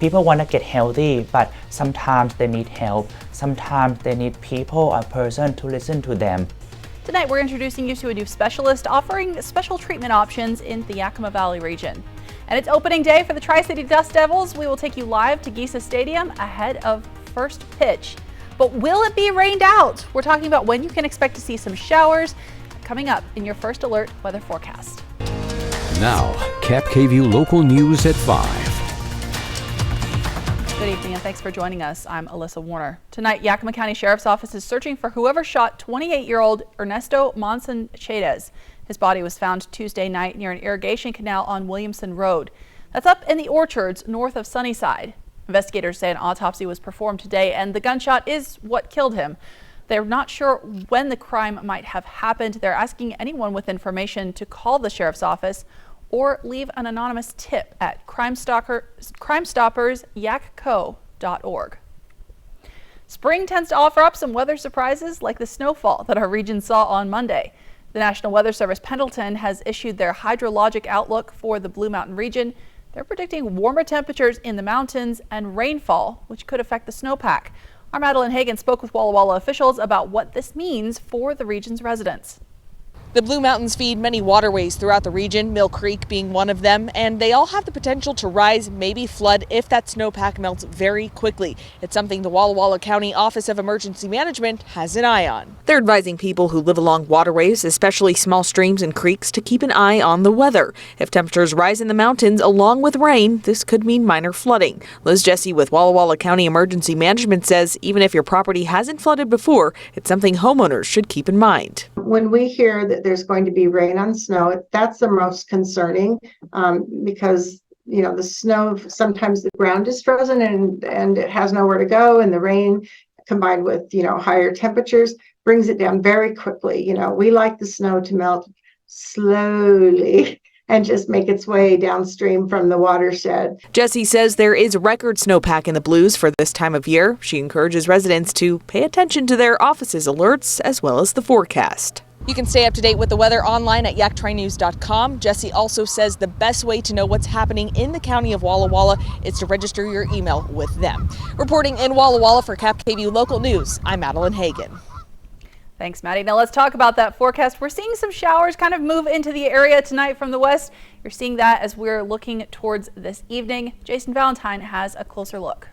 People want to get healthy, but sometimes they need help. Sometimes they need people, a person to listen to them. Tonight, we're introducing you to a new specialist offering special treatment options in the Yakima Valley region. And it's opening day for the Tri-City Dust Devils. We will take you live to Giesa Stadium ahead of first pitch. But will it be rained out? We're talking about when you can expect to see some showers coming up in your First Alert weather forecast. Now, KVEW local news at 5. Good evening and thanks for joining us. I'm Alyssa Warner. Tonight, Yakima County Sheriff's Office is searching for whoever shot 28-year-old Ernesto Monson-Chaydez. His body was found Tuesday night near an irrigation canal on Williamson Road. That's up in the orchards north of Sunnyside. Investigators say an autopsy was performed today and the gunshot is what killed him. They're not sure when the crime might have happened. They're asking anyone with information to call the sheriff's office or leave an anonymous tip at crimestoppersYakCo.org. Spring tends to offer up some weather surprises like the snowfall that our region saw on Monday. The National Weather Service Pendleton has issued their hydrologic outlook for the Blue Mountain region. They're predicting warmer temperatures in the mountains and rainfall, which could affect the snowpack. Our Madeline Hagan spoke with Walla Walla officials about what this means for the region's residents. The Blue Mountains feed many waterways throughout the region, Mill Creek being one of them, and they all have the potential to rise, maybe flood, if that snowpack melts very quickly. It's something the Walla Walla County Office of Emergency Management has an eye on. They're advising people who live along waterways, especially small streams and creeks, to keep an eye on the weather. If temperatures rise in the mountains along with rain, this could mean minor flooding. Liz Jesse with Walla Walla County Emergency Management says even if your property hasn't flooded before, it's something homeowners should keep in mind. When we hear that there's going to be rain on snow, that's the most concerning because the snow, sometimes the ground is frozen and it has nowhere to go, and the rain combined with higher temperatures brings it down very quickly. We like the snow to melt slowly and just make its way downstream from the watershed. Jessie says there is record snowpack in the Blues for this time of year. She encourages residents to pay attention to their office's alerts as well as the forecast. You can stay up to date with the weather online at yaktrinews.com. Jessie also says the best way to know what's happening in the county of Walla Walla is to register your email with them. Reporting in Walla Walla for KAPP Local News, I'm Madeline Hagan. Thanks, Maddie. Now let's talk about that forecast. We're seeing some showers kind of move into the area tonight from the west. You're seeing that as we're looking towards this evening. Jason Valentine has a closer look.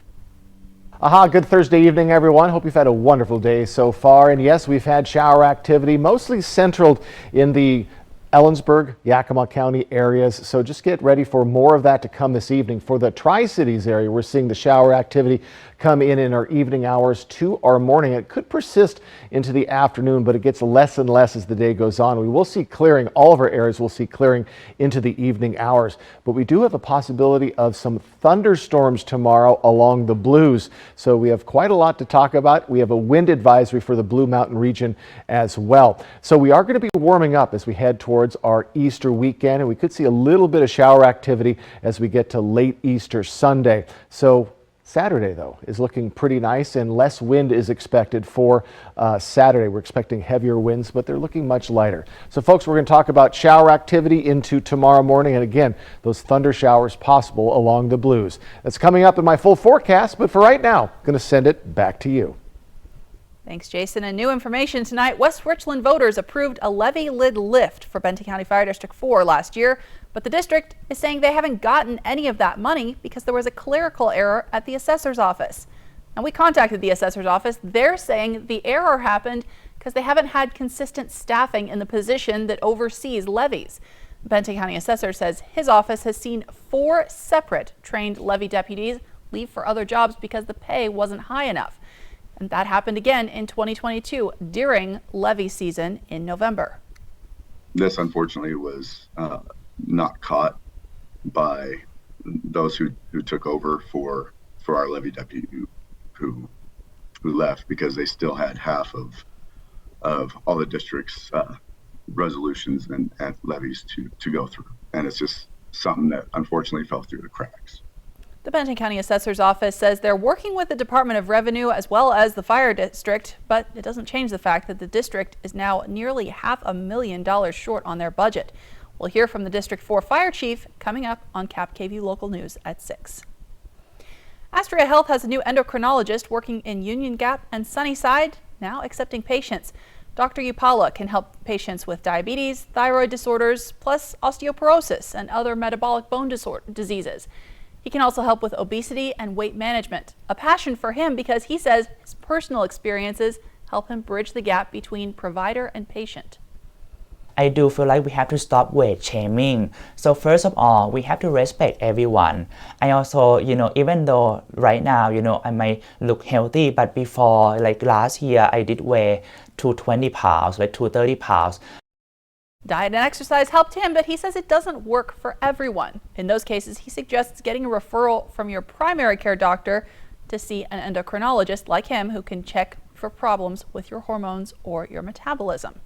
Good Thursday evening, everyone. Hope you've had a wonderful day so far. And yes, we've had shower activity, mostly centered in the Ellensburg, Yakima County areas. So just get ready for more of that to come this evening. For the Tri-Cities area, we're seeing the shower activity come in our evening hours to our morning. It could persist into the afternoon, but it gets less and less as the day goes on. We will see clearing. All of our areas will see clearing into the evening hours, but we do have a possibility of some thunderstorms tomorrow along the Blues. So we have quite a lot to talk about. We have a wind advisory for the Blue Mountain region as well. So we are going to be warming up as we head towards our Easter weekend, and we could see a little bit of shower activity as we get to late Easter Sunday. So Saturday, though, is looking pretty nice and less wind is expected for Saturday. We're expecting heavier winds, but they're looking much lighter. So, folks, we're going to talk about shower activity into tomorrow morning. And again, those thunder showers possible along the Blues. That's coming up in my full forecast. But for right now, I'm going to send it back to you. Thanks, Jason. And new information tonight, West Richland voters approved a levy lid lift for Benton County Fire District 4 last year, but the district is saying they haven't gotten any of that money because there was a clerical error at the assessor's office. And we contacted the assessor's office. They're saying the error happened because they haven't had consistent staffing in the position that oversees levies. The Benton County assessor says his office has seen 4 separate trained levy deputies leave for other jobs because the pay wasn't high enough. And that happened again in 2022 during levy season in November. This unfortunately was not caught by those who took over for our levy deputy who left, because they still had half of all the district's resolutions and levies to go through. And it's just something that unfortunately fell through the cracks. The Benton County Assessor's Office says they're working with the Department of Revenue as well as the fire district, but it doesn't change the fact that the district is now nearly $500,000 short on their budget. We'll hear from the District 4 Fire Chief coming up on KAPP KVEW Local News at 6. Astria Health has a new endocrinologist working in Union Gap and Sunnyside, now accepting patients. Dr. Upala can help patients with diabetes, thyroid disorders, plus osteoporosis and other metabolic bone diseases. He can also help with obesity and weight management, a passion for him because he says his personal experiences help him bridge the gap between provider and patient. I do feel like we have to stop weight shaming. So first of all, we have to respect everyone. I also, even though right now, I might look healthy, but before, like last year, I did weigh 220 pounds, like 230 pounds. Diet and exercise helped him, but he says it doesn't work for everyone. In those cases, he suggests getting a referral from your primary care doctor to see an endocrinologist like him who can check for problems with your hormones or your metabolism.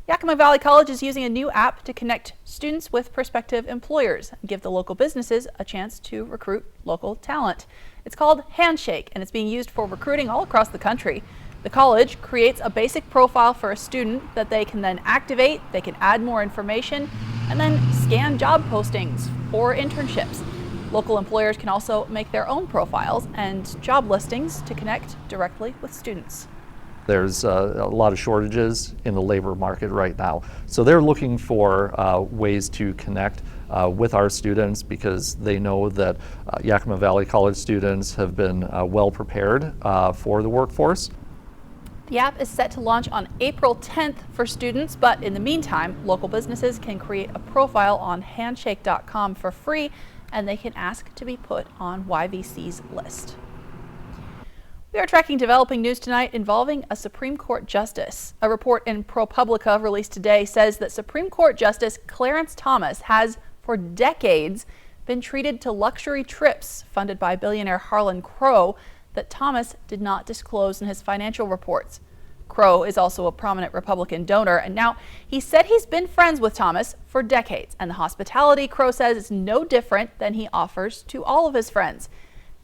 Yakima Valley College is using a new app to connect students with prospective employers and give the local businesses a chance to recruit local talent. It's called Handshake, and it's being used for recruiting all across the country. The college creates a basic profile for a student that they can then activate, they can add more information, and then scan job postings or internships. Local employers can also make their own profiles and job listings to connect directly with students. There's a lot of shortages in the labor market right now. So they're looking for ways to connect with our students because they know that Yakima Valley College students have been well prepared for the workforce. The app is set to launch on April 10th for students, but in the meantime, local businesses can create a profile on handshake.com for free, and they can ask to be put on YVC's list. We are tracking developing news tonight involving a Supreme Court justice. A report in ProPublica released today says that Supreme Court Justice Clarence Thomas has, for decades, been treated to luxury trips funded by billionaire Harlan Crow that Thomas did not disclose in his financial reports. Crow is also a prominent Republican donor, and now he said he's been friends with Thomas for decades, and the hospitality Crow says is no different than he offers to all of his friends.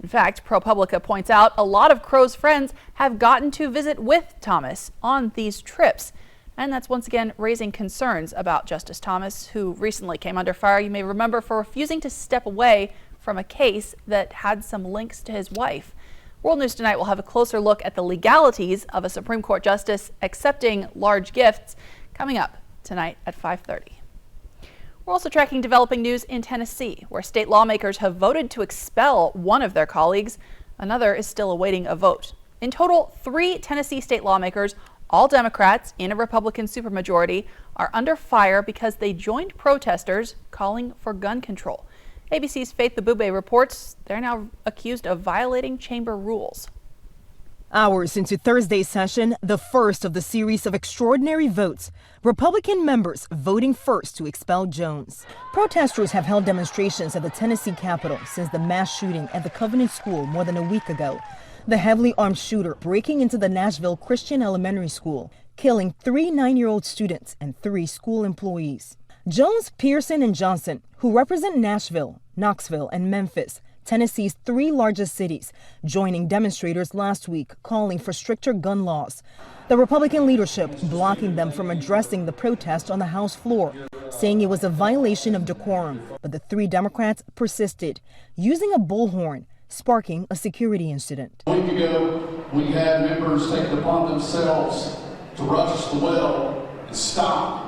In fact, ProPublica points out a lot of Crow's friends have gotten to visit with Thomas on these trips. And that's once again raising concerns about Justice Thomas, who recently came under fire, you may remember, for refusing to step away from a case that had some links to his wife. World News Tonight will have a closer look at the legalities of a Supreme Court justice accepting large gifts coming up tonight at 5:30. We're also tracking developing news in Tennessee, where state lawmakers have voted to expel one of their colleagues. Another is still awaiting a vote. In total, 3 Tennessee state lawmakers, all Democrats in a Republican supermajority, are under fire because they joined protesters calling for gun control. ABC's Faith Babube reports they're now accused of violating chamber rules. Hours into Thursday's session, the first of the series of extraordinary votes, Republican members voting first to expel Jones. Protesters have held demonstrations at the Tennessee Capitol since the mass shooting at the Covenant School more than a week ago. The heavily armed shooter breaking into the Nashville Christian Elementary School, killing 3 9-year-old students and 3 school employees. Jones, Pearson, and Johnson, who represent Nashville, Knoxville, and Memphis, Tennessee's 3 largest cities, joining demonstrators last week calling for stricter gun laws. The Republican leadership blocking them from addressing the protest on the House floor, saying it was a violation of decorum. But the 3 Democrats persisted, using a bullhorn, sparking a security incident. A week ago, we had members take it upon themselves to rush the well and stop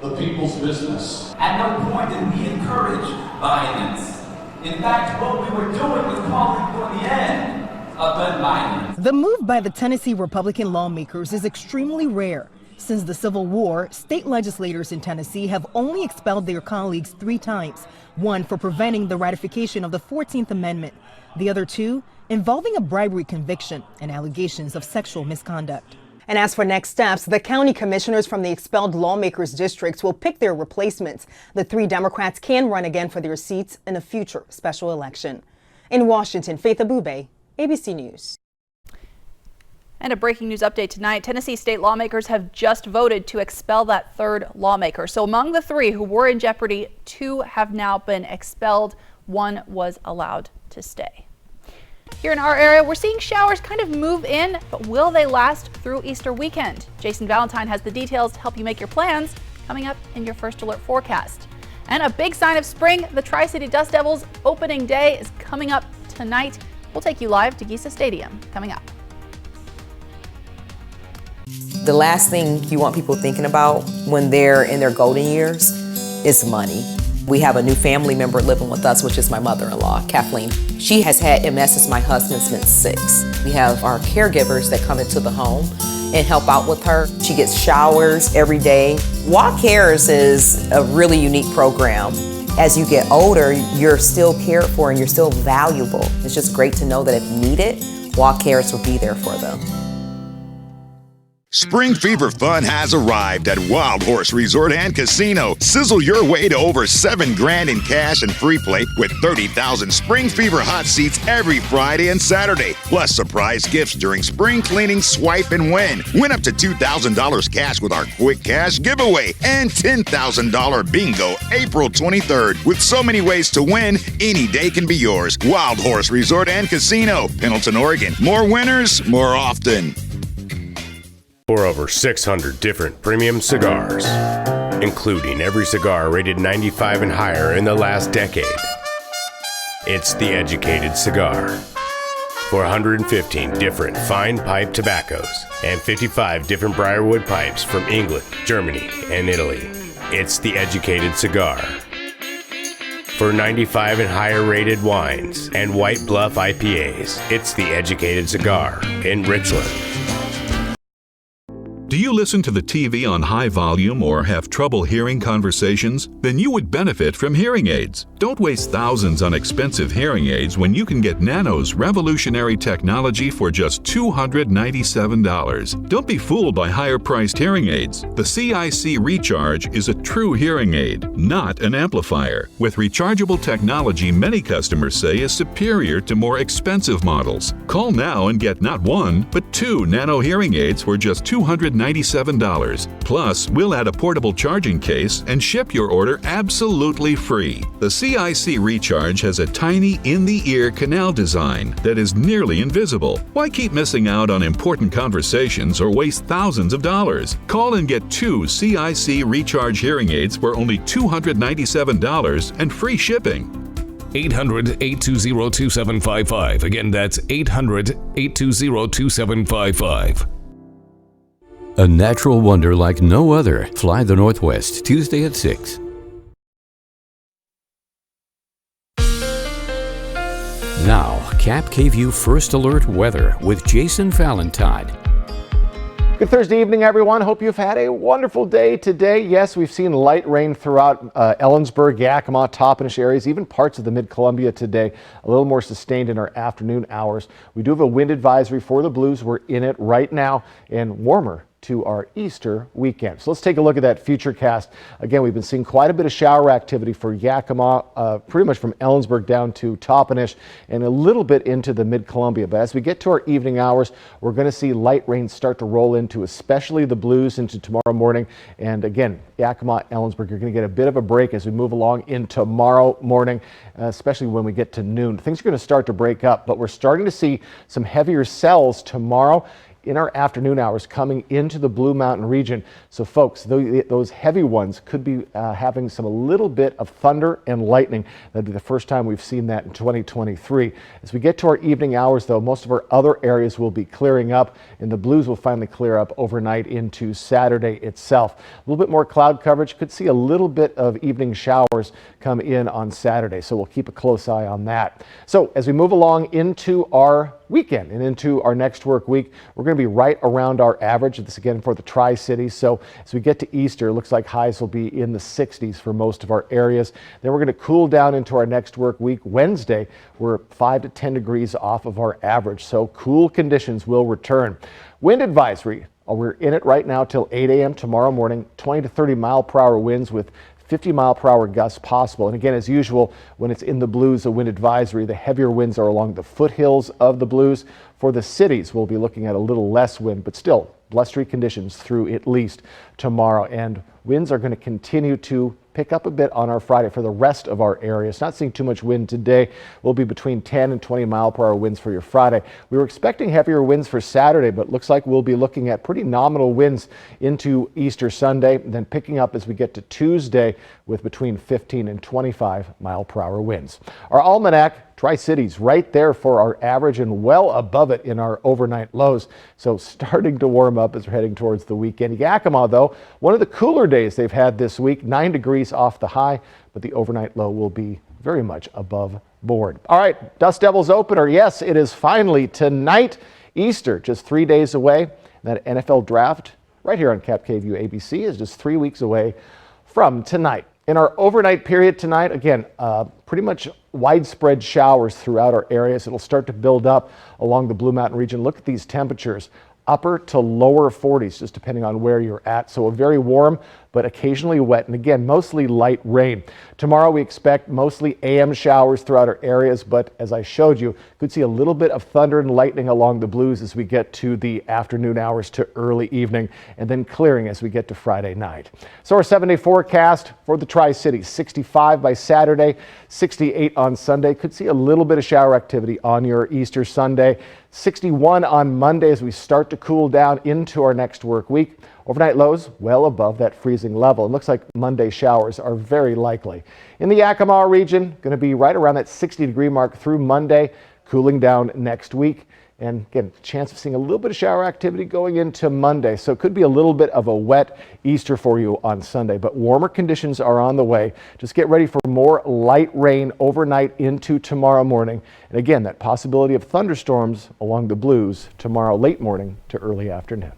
the people's business. At no point did we encourage violence. In fact, what we were doing was calling for the end of gun violence. The move by the Tennessee Republican lawmakers is extremely rare. Since the Civil War, state legislators in Tennessee have only expelled their colleagues 3 times, one for preventing the ratification of the 14th Amendment, the other 2 involving a bribery conviction and allegations of sexual misconduct. And as for next steps, the county commissioners from the expelled lawmakers' districts will pick their replacements. The 3 Democrats can run again for their seats in a future special election. In Washington, Faith Abube, ABC News. And a breaking news update tonight. Tennessee state lawmakers have just voted to expel that 3rd lawmaker. So among the 3 who were in jeopardy, 2 have now been expelled. 1 was allowed to stay. Here in our area, we're seeing showers kind of move in, but will they last through Easter weekend? Jason Valentine has the details to help you make your plans coming up in your First Alert forecast. And a big sign of spring, the Tri-City Dust Devils opening day is coming up tonight. tonight. We'll take you live to Giza Stadium coming up. The last thing you want people thinking about when they're in their golden years is money. We have a new family member living with us, which is my mother-in-law, Kathleen. She has had MS since my husband's been 6. We have our caregivers that come into the home and help out with her. She gets showers every day. Walk Cares is a really unique program. As you get older, you're still cared for and you're still valuable. It's just great to know that if needed, Walk Cares will be there for them. Spring Fever fun has arrived at Wild Horse Resort and Casino. Sizzle your way to over $7 grand in cash and free play with 30,000 Spring Fever hot seats every Friday and Saturday. Plus surprise gifts during spring cleaning, swipe and win. Win up to $2,000 cash with our quick cash giveaway and $10,000 bingo April 23rd. With so many ways to win, any day can be yours. Wild Horse Resort and Casino, Pendleton, Oregon. More winners, more often. For over 600 different premium cigars, including every cigar rated 95 and higher in the last decade. It's The Educated Cigar. For 115 different fine pipe tobaccos and 55 different briarwood pipes from England, Germany, and Italy. It's The Educated Cigar. For 95 and higher rated wines and White Bluff IPAs, it's The Educated Cigar in Richland. Do you listen to the TV on high volume or have trouble hearing conversations? Then you would benefit from hearing aids. Don't waste thousands on expensive hearing aids when you can get Nano's revolutionary technology for just $297. Don't be fooled by higher-priced hearing aids. The CIC Recharge is a true hearing aid, not an amplifier. With rechargeable technology many customers say is superior to more expensive models. Call now and get not one, but 2 Nano hearing aids for just $297. Plus, we'll add a portable charging case and ship your order absolutely free. The CIC Recharge has a tiny in-the-ear canal design that is nearly invisible. Why keep missing out on important conversations or waste thousands of dollars? Call and get 2 CIC Recharge hearing aids for only $297 and free shipping. 800-820-2755. Again, that's 800-820-2755. A natural wonder like no other. Fly the Northwest, Tuesday at 6. Now, KAPP First Alert Weather with Jason Valentine. Good Thursday evening, everyone. Hope you've had a wonderful day today. Yes, we've seen light rain throughout Ellensburg, Yakima, Toppenish areas, even parts of the Mid-Columbia today. A little more sustained in our afternoon hours. We do have a wind advisory for the Blues. We're in it right now and warmer to our Easter weekend. So let's take a look at that futurecast. Again, we've been seeing quite a bit of shower activity for Yakima, pretty much from Ellensburg down to Toppenish and a little bit into the Mid-Columbia. But as we get to our evening hours, we're going to see light rain start to roll into especially the Blues into tomorrow morning. And again, Yakima, Ellensburg, you're going to get a bit of a break as we move along in tomorrow morning, especially when we get to noon. Things are going to start to break up, but we're starting to see some heavier cells tomorrow in our afternoon hours coming into the Blue Mountain region. So folks, those heavy ones could be having a little bit of thunder and lightning. That'd be the first time we've seen that in 2023. As we get to our evening hours though, most of our other areas will be clearing up and the Blues will finally clear up overnight into Saturday itself. A little bit more cloud coverage, could see a little bit of evening showers come in on Saturday. So we'll keep a close eye on that. So as we move along into our weekend and into our next work week, we're going to be right around our average. This again for the Tri-Cities. So as we get to Easter, it looks like highs will be in the 60s for most of our areas. Then we're going to cool down into our next work week. Wednesday, we're 5 to 10 degrees off of our average. So cool conditions will return. Wind advisory. We're in it right now till 8 a.m. tomorrow morning. 20 to 30 mile per hour winds with 50-mile-per-hour gusts possible. And again, as usual, when it's in the Blues, a wind advisory, the heavier winds are along the foothills of the Blues. For the cities, we'll be looking at a little less wind, but still blustery conditions through at least tomorrow. And Winds are going to continue to pick up a bit on our Friday for the rest of our areas. Not seeing too much wind today. We'll be between 10 and 20 mile per hour winds for your Friday. We were expecting heavier winds for Saturday, but looks like we'll be looking at pretty nominal winds into Easter Sunday, then picking up as we get to Tuesday with between 15 and 25 mile per hour winds. Our almanac, Tri-Cities right there for our average and well above it in our overnight lows. So starting to warm up as we're heading towards the weekend. Yakima, though, one of the cooler days they've had this week, 9 degrees off the high, but the overnight low will be very much above board. All right, Dust Devils opener. Yes, it is finally tonight. Easter, just 3 days away. That NFL draft right here on KAPP ABC is just 3 weeks away from tonight. In our overnight period tonight, again, pretty much widespread showers throughout our areas. It'll start to build up along the Blue Mountain region. Look at these temperatures, upper to lower 40s, just depending on where you're at. So a very warm, but occasionally wet. And again, mostly light rain. Tomorrow we expect mostly AM showers throughout our areas, but as I showed you, could see a little bit of thunder and lightning along the blues as we get to the afternoon hours to early evening, and then clearing as we get to Friday night. So our 7-day forecast for the Tri-Cities, 65 by Saturday, 68 on Sunday. Could see a little bit of shower activity on your Easter Sunday. 61 on Monday as we start to cool down into our next work week. Overnight lows well above that freezing level. It looks like Monday showers are very likely. In the Yakima region, going to be right around that 60-degree mark through Monday, cooling down next week. And again, chance of seeing a little bit of shower activity going into Monday. So it could be a little bit of a wet Easter for you on Sunday, but warmer conditions are on the way. Just get ready for more light rain overnight into tomorrow morning. And again, that possibility of thunderstorms along the blues tomorrow late morning to early afternoon.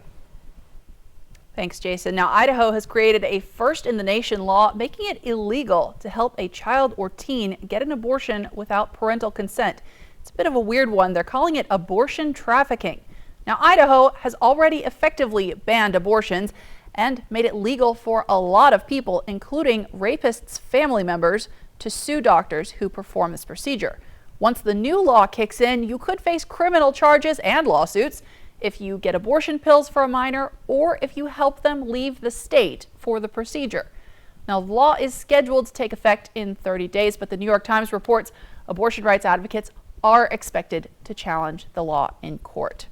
Thanks, Jason. Now, Idaho has created a first-in-the-nation law making it illegal to help a child or teen get an abortion without parental consent. It's a bit of a weird one. They're calling it abortion trafficking. Now, Idaho has already effectively banned abortions and made it legal for a lot of people, including rapists' family members, to sue doctors who perform this procedure. Once the new law kicks in, you could face criminal charges and lawsuits if you get abortion pills for a minor or if you help them leave the state for the procedure. Now, the law is scheduled to take effect in 30 days, but the New York Times reports abortion rights advocates are expected to challenge the law in court.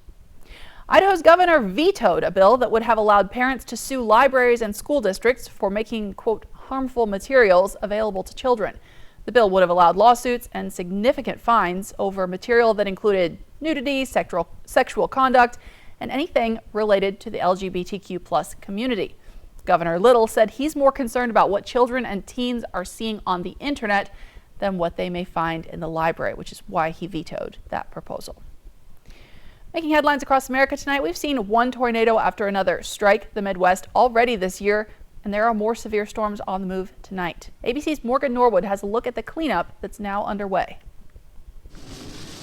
Idaho's governor vetoed a bill that would have allowed parents to sue libraries and school districts for making, quote, harmful materials available to children. The bill would have allowed lawsuits and significant fines over material that included nudity, sexual conduct, and anything related to the LGBTQ+ community. Governor Little said he's more concerned about what children and teens are seeing on the internet than what they may find in the library, which is why he vetoed that proposal. Making headlines across America tonight, we've seen one tornado after another strike the Midwest already this year, and there are more severe storms on the move tonight. ABC's Morgan Norwood has a look at the cleanup that's now underway.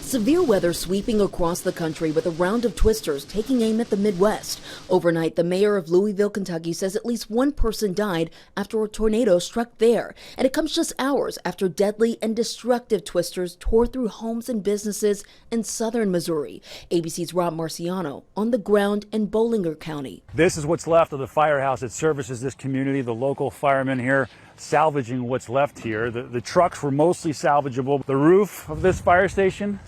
Severe weather sweeping across the country with a round of twisters taking aim at the Midwest. Overnight, the mayor of Louisville, Kentucky says at least one person died after a tornado struck there. And it comes just hours after deadly and destructive twisters tore through homes and businesses in southern Missouri. ABC's Rob Marciano on the ground in Bollinger County. This is what's left of the firehouse that services this community, the local firemen here salvaging what's left here. The trucks were mostly salvageable. The roof of this fire station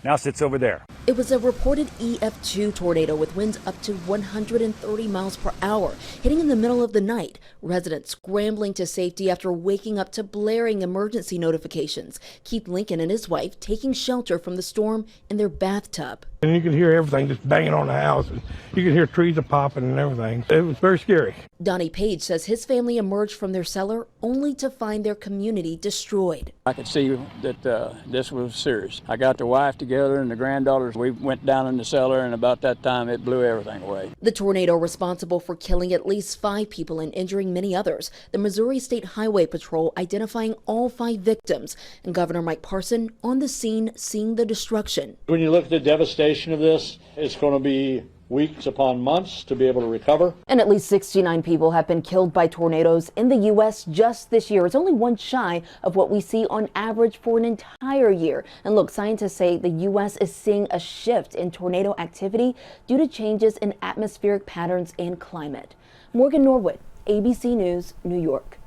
now sits over there. It was a reported EF2 tornado with winds up to 130 miles per hour, hitting in the middle of the night. Residents scrambling to safety after waking up to blaring emergency notifications. Keith Lincoln and his wife taking shelter from the storm in their bathtub. And you could hear everything just banging on the house. And you could hear trees popping and everything. It was very scary. Donnie Page says his family emerged from their cellar only to find their community destroyed. I could see that this was serious. I got the wife together and the granddaughters. We went down in the cellar, and about that time it blew everything away. The tornado responsible for killing at least 5 people and injuring many others. The Missouri State Highway Patrol identifying all 5 victims, and Governor Mike Parson on the scene seeing the destruction. When you look at the devastation of this, it's going to be weeks upon months to be able to recover. And at least 69 people have been killed by tornadoes in the U.S. just this year. It's only one shy of what we see on average for an entire year. And look, scientists say the U.S. is seeing a shift in tornado activity due to changes in atmospheric patterns and climate. Morgan Norwood, ABC News, New York.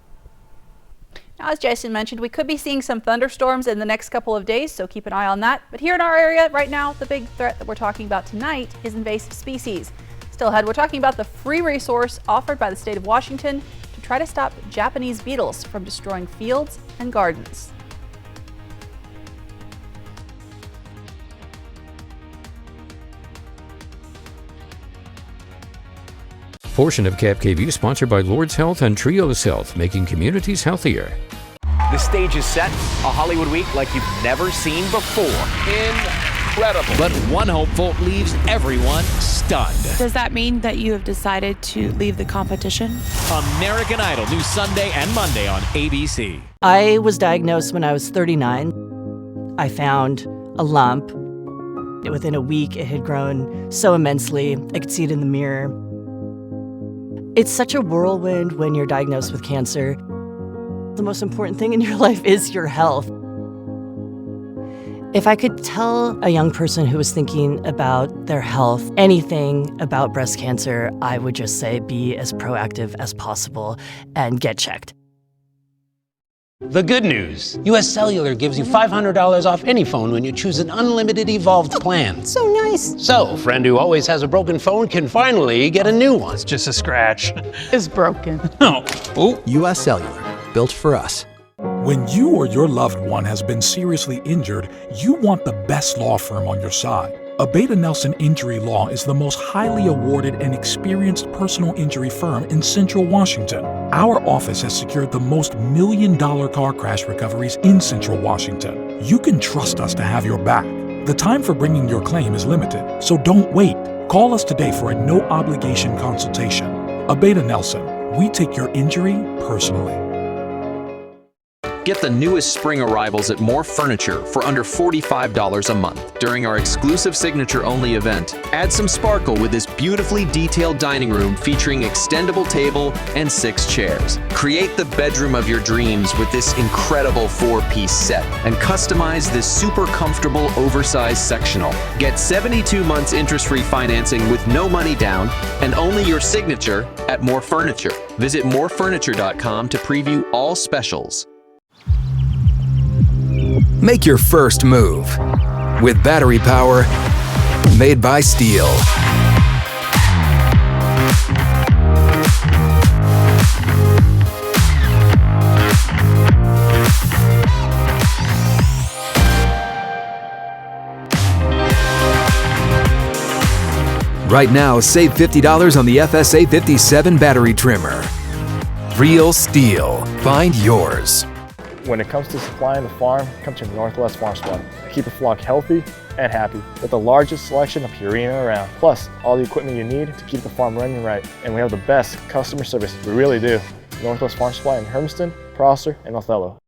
Now, as Jason mentioned, we could be seeing some thunderstorms in the next couple of days, so keep an eye on that. But here in our area right now, the big threat that we're talking about tonight is invasive species. Still ahead, we're talking about the free resource offered by the state of Washington to try to stop Japanese beetles from destroying fields and gardens. Portion of KAPP sponsored by Lord's Health and Trios Health, making communities healthier. The stage is set, a Hollywood week like you've never seen before. Incredible. But one hopeful leaves everyone stunned. Does that mean that you have decided to leave the competition? American Idol, new Sunday and Monday on ABC. I was diagnosed when I was 39. I found a lump. Within a week, it had grown so immensely, I could see it in the mirror. It's such a whirlwind when you're diagnosed with cancer. The most important thing in your life is your health. If I could tell a young person who was thinking about their health anything about breast cancer, I would just say be as proactive as possible and get checked. The good news, US Cellular gives you $500 off any phone when you choose an unlimited evolved plan. So nice. So, a friend who always has a broken phone can finally get a new one. It's just a scratch. It's broken. No. Oh. US Cellular, built for us. When you or your loved one has been seriously injured, you want the best law firm on your side. Abeta Nelson Injury Law is the most highly awarded and experienced personal injury firm in Central Washington. Our office has secured the most million-dollar car crash recoveries in Central Washington. You can trust us to have your back. The time for bringing your claim is limited, so don't wait. Call us today for a no-obligation consultation. Abeta Nelson, we take your injury personally. Get the newest spring arrivals at More Furniture for under $45 a month during our exclusive signature-only event. Add some sparkle with this beautifully detailed dining room featuring extendable table and 6 chairs. Create the bedroom of your dreams with this incredible 4-piece set and customize this super comfortable oversized sectional. Get 72 months interest-free financing with no money down and only your signature at More Furniture. Visit morefurniture.com to preview all specials. Make your first move with battery power made by Steel. Right now, save $50 on the FSA 57 battery trimmer. Real Steel. Find yours. When it comes to supplying the farm, come to Northwest Farm Supply. Keep a flock healthy and happy with the largest selection of Purina around. Plus, all the equipment you need to keep the farm running right. And we have the best customer service. We really do. Northwest Farm Supply in Hermiston, Prosser, and Othello.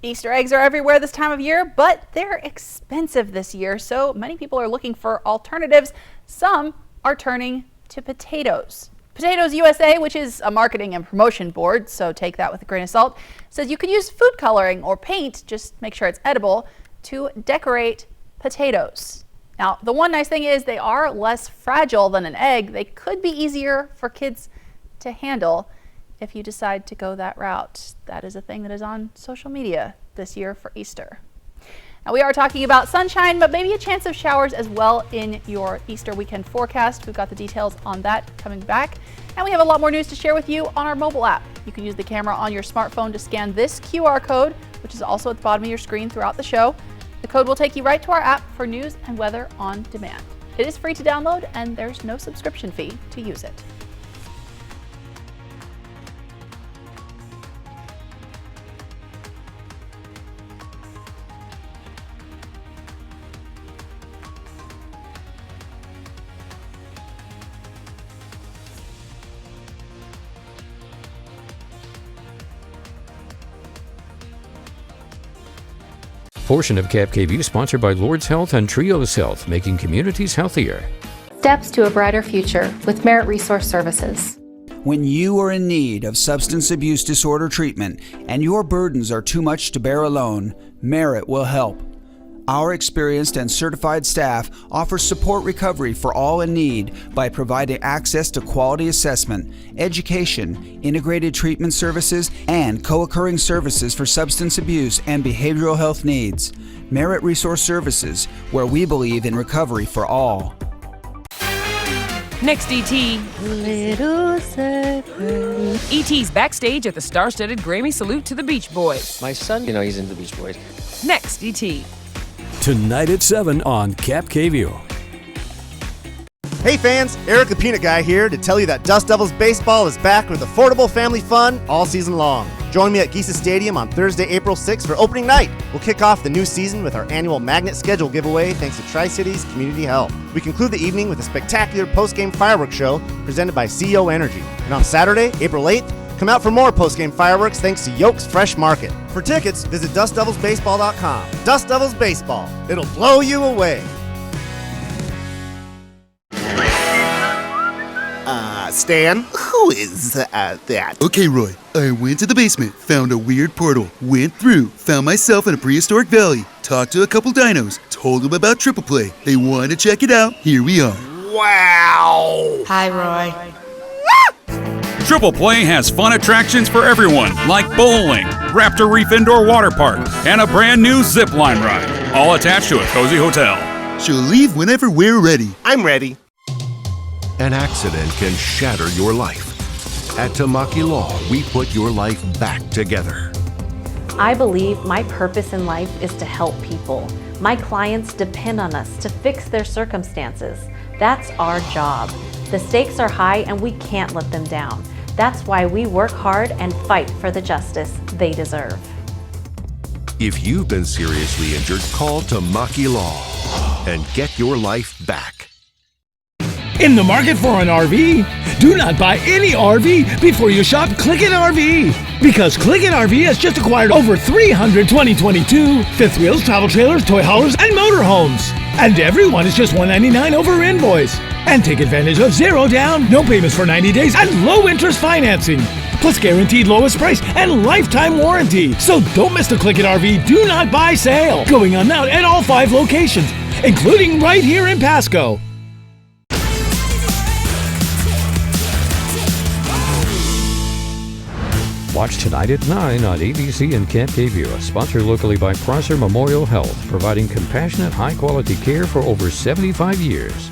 Easter eggs are everywhere this time of year, but they're expensive this year, so many people are looking for alternatives. Some are turning to potatoes. Potatoes USA, which is a marketing and promotion board, so take that with a grain of salt, says you could use food coloring or paint, just make sure it's edible, to decorate potatoes. Now, the one nice thing is they are less fragile than an egg. They could be easier for kids to handle if you decide to go that route. That is a thing that is on social media this year for Easter. Now, we are talking about sunshine, but maybe a chance of showers as well in your Easter weekend forecast. We've got the details on that coming back. And we have a lot more news to share with you on our mobile app. You can use the camera on your smartphone to scan this QR code, which is also at the bottom of your screen throughout the show. The code will take you right to our app for news and weather on demand. It is free to download, and there's no subscription fee to use it. Portion of KAPP sponsored by Lord's Health and Trios Health, making communities healthier. Steps to a brighter future with Merit Resource Services. When you are in need of substance abuse disorder treatment and your burdens are too much to bear alone, Merit will help. Our experienced and certified staff offers support recovery for all in need by providing access to quality assessment, education, integrated treatment services, and co-occurring services for substance abuse and behavioral health needs. Merit Resource Services, where we believe in recovery for all. Next, E.T. Little Seven. E.T.'s backstage at the star-studded Grammy Salute to the Beach Boys. My son, he's into the Beach Boys. Next, E.T. Tonight at 7 on KVEW. Hey fans, Eric the Peanut Guy here to tell you that Dust Devils Baseball is back with affordable family fun all season long. Join me at Geisa Stadium on Thursday, April 6th for opening night. We'll kick off the new season with our annual Magnet Schedule giveaway thanks to Tri-Cities Community Help. We conclude the evening with a spectacular post-game fireworks show presented by CO Energy. And on Saturday, April 8th, come out for more post-game fireworks thanks to Yoke's Fresh Market. For tickets, visit DustDevilsBaseball.com. Dust Devils Baseball. It'll blow you away. Stan, who is that? Okay, Roy, I went to the basement, found a weird portal, went through, found myself in a prehistoric valley, talked to a couple dinos, told them about Triple Play. They wanted to check it out. Here we are. Wow! Hi, Roy. Triple Play has fun attractions for everyone, like bowling, Raptor Reef Indoor Water Park, and a brand new zip line ride, all attached to a cozy hotel. She'll leave whenever we're ready. I'm ready. An accident can shatter your life. At Tamaki Law, we put your life back together. I believe my purpose in life is to help people. My clients depend on us to fix their circumstances. That's our job. The stakes are high and we can't let them down. That's why we work hard and fight for the justice they deserve. If you've been seriously injured, call Tamaki Law and get your life back. In the market for an RV? Do not buy any RV before you shop Click-It RV. Because Click-It RV has just acquired over 300 2022 fifth wheels, travel trailers, toy haulers, and motorhomes. And everyone is just $199 over invoice. And take advantage of 0 down, no payments for 90 days, and low interest financing. Plus guaranteed lowest price and lifetime warranty. So don't miss the Click-It RV Do Not Buy sale. Going on now at all 5 locations, including right here in Pasco. Watch tonight at 9 on ABC and KVEW, sponsored locally by Prosser Memorial Health, providing compassionate, high-quality care for over 75 years.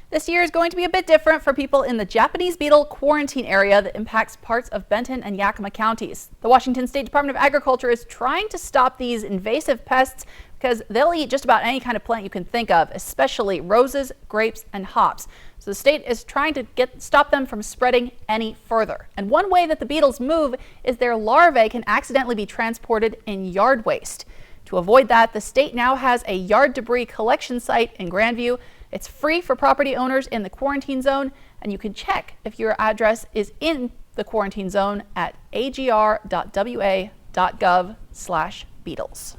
This year is going to be a bit different for people in the Japanese beetle quarantine area that impacts parts of Benton and Yakima counties. The Washington State Department of Agriculture is trying to stop these invasive pests because they'll eat just about any kind of plant you can think of, especially roses, grapes, and hops. So the state is trying to stop them from spreading any further. And one way that the beetles move is their larvae can accidentally be transported in yard waste. To avoid that, the state now has a yard debris collection site in Grandview. It's free for property owners in the quarantine zone, and you can check if your address is in the quarantine zone at agr.wa.gov/beetles.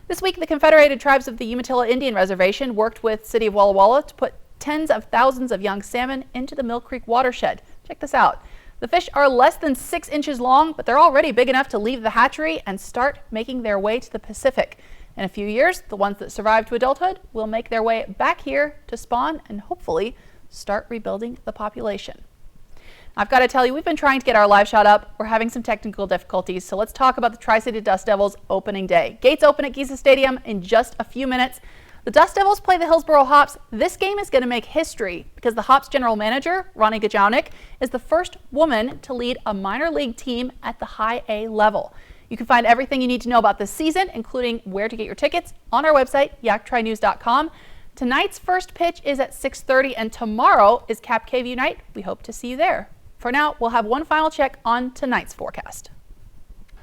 This week, the Confederated Tribes of the Umatilla Indian Reservation worked with City of Walla Walla to put tens of thousands of young salmon into the Mill Creek watershed. Check this out. The fish are less than 6 inches long, but they're already big enough to leave the hatchery and start making their way to the Pacific. In a few years, the ones that survive to adulthood will make their way back here to spawn and hopefully start rebuilding the population. I've got to tell you, we've been trying to get our live shot up. We're having some technical difficulties, so let's talk about the Tri-City Dust Devils opening day. Gates open at Geisa Stadium in just a few minutes. The Dust Devils play the Hillsboro Hops. This game is going to make history because the Hops general manager, Ronnie Gajownik, is the first woman to lead a minor league team at the high A level. You can find everything you need to know about this season, including where to get your tickets, on our website, yaktrinews.com. Tonight's first pitch is at 6:30, and tomorrow is KAPP KVEW night. We hope to see you there. For now, we'll have one final check on tonight's forecast.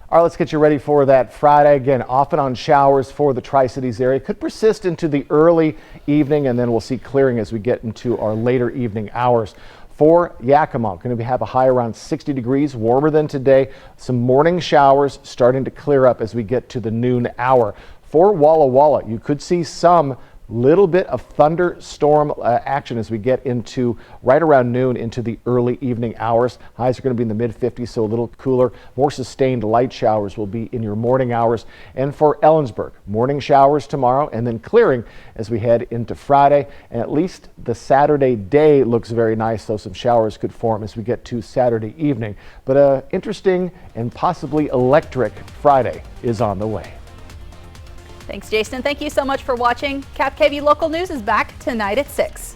All right, let's get you ready for that Friday. Again, off and on showers for the Tri-Cities area. Could persist into the early evening, and then we'll see clearing as we get into our later evening hours. For Yakima, going to have a high around 60 degrees, warmer than today. Some morning showers starting to clear up as we get to the noon hour. For Walla Walla, you could see some Little bit of thunderstorm action as we get into right around noon into the early evening hours. Highs are going to be in the mid-50s, so a little cooler. More sustained light showers will be in your morning hours. And for Ellensburg, morning showers tomorrow and then clearing as we head into Friday. And at least the Saturday day looks very nice, though some showers could form as we get to Saturday evening. But an interesting and possibly electric Friday is on the way. Thanks, Jason. Thank you so much for watching. KAPP KVEW Local News is back tonight at 6.